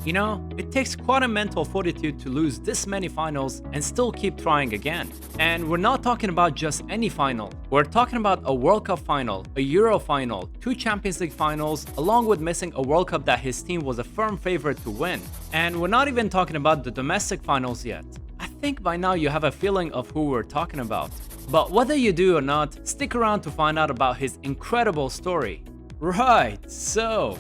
You know, it takes quite a mental fortitude to lose this many finals and still keep trying again. And we're not talking about just any final. We're talking about a World Cup final, a Euro final, 2 Champions League finals, along with missing a World Cup that his team was a firm favorite to win. And we're not even talking about the domestic finals yet. I think by now you have a feeling of who we're talking about. But whether you do or not, stick around to find out about his incredible story. Right, so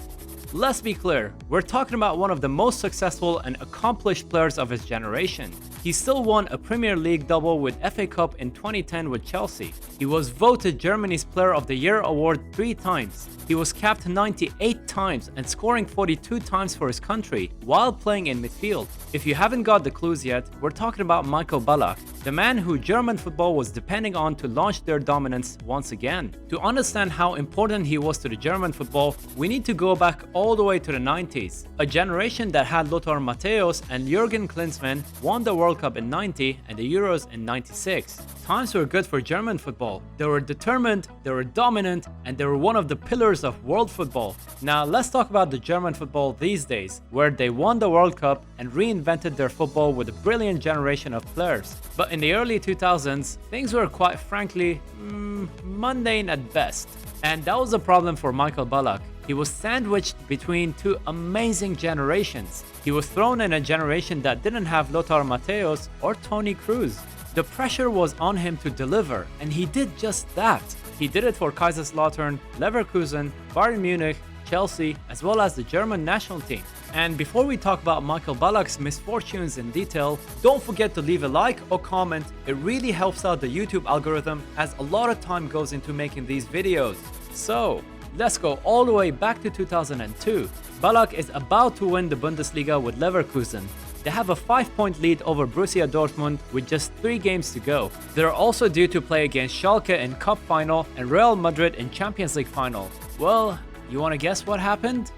let's be clear, we're talking about one of the most successful and accomplished players of his generation. He still won a Premier League double with FA Cup in 2010 with Chelsea. He was voted Germany's Player of the Year award 3 times. He was capped 98 times and scoring 42 times for his country while playing in midfield. If you haven't got the clues yet, we're talking about Michael Ballack, the man who German football was depending on to launch their dominance once again. To understand how important he was to the German football, we need to go back all the way to the 90s, a generation that had Lothar Matthäus and Jürgen Klinsmann won the World Cup in 90 and the Euros in 96. Times were good for German football. They were determined, they were dominant, and they were one of the pillars of world football. Now let's talk about the German football these days, where they won the World Cup and reinvented their football with a brilliant generation of players. But in the early 2000s, things were quite frankly, mundane at best. And that was a problem for Michael Ballack. He was sandwiched between 2 amazing generations. He was thrown in a generation that didn't have Lothar Matthäus or Toni Kroos. The pressure was on him to deliver, and he did just that. He did it for Kaiserslautern, Leverkusen, Bayern Munich, Chelsea, as well as the German national team. And before we talk about Michael Ballack's misfortunes in detail, don't forget to leave a like or comment. It really helps out the YouTube algorithm as a lot of time goes into making these videos. So, let's go all the way back to 2002. Ballack is about to win the Bundesliga with Leverkusen. They have a 5-point lead over Borussia Dortmund with just 3 games to go. They're also due to play against Schalke in Cup final and Real Madrid in Champions League final. Well, you wanna guess what happened?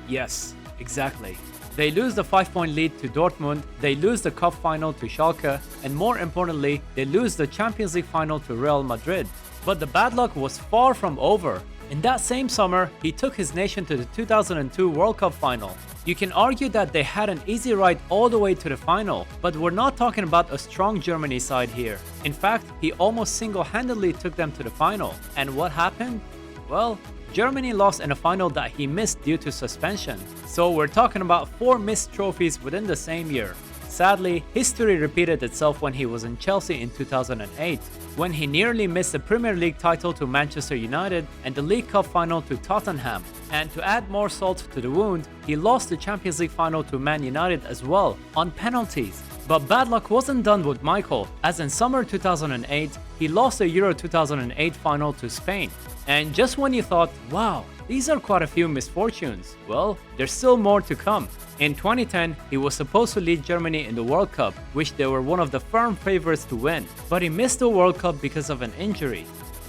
Yes, exactly. They lose the 5-point lead to Dortmund, they lose the Cup final to Schalke, and more importantly, they lose the Champions League final to Real Madrid. But the bad luck was far from over. In that same summer, he took his nation to the 2002 World Cup final. You can argue that they had an easy ride all the way to the final, but we're not talking about a strong Germany side here. In fact, he almost single-handedly took them to the final. And what happened? Well, Germany lost in a final that he missed due to suspension. So we're talking about 4 missed trophies within the same year. Sadly, history repeated itself when he was in Chelsea in 2008, when he nearly missed the Premier League title to Manchester United and the League Cup final to Tottenham. And to add more salt to the wound, he lost the Champions League final to Man United as well, on penalties. But bad luck wasn't done with Michael, as in summer 2008, he lost the Euro 2008 final to Spain. And just when you thought, wow, these are quite a few misfortunes, well, there's still more to come. In 2010, he was supposed to lead Germany in the World Cup, which they were one of the firm favorites to win, but he missed the World Cup because of an injury.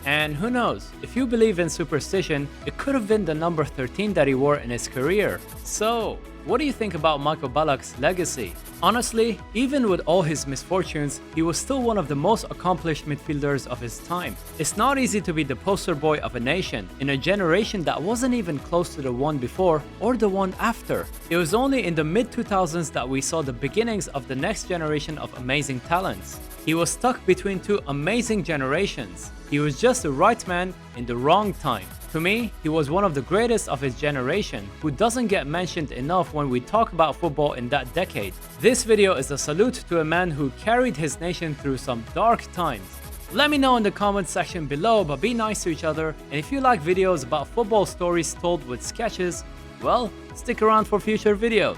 And who knows, if you believe in superstition, it could have been the number 13 that he wore in his career. So, what do you think about Michael Ballack's legacy? Honestly, even with all his misfortunes, he was still one of the most accomplished midfielders of his time. It's not easy to be the poster boy of a nation in a generation that wasn't even close to the one before or the one after. It was only in the mid-2000s that we saw the beginnings of the next generation of amazing talents. He was stuck between 2 amazing generations. He was just the right man in the wrong time. To me, he was one of the greatest of his generation, who doesn't get mentioned enough when we talk about football in that decade. This video is a salute to a man who carried his nation through some dark times. Let me know in the comment section below, but be nice to each other, and if you like videos about football stories told with sketches, well, stick around for future videos.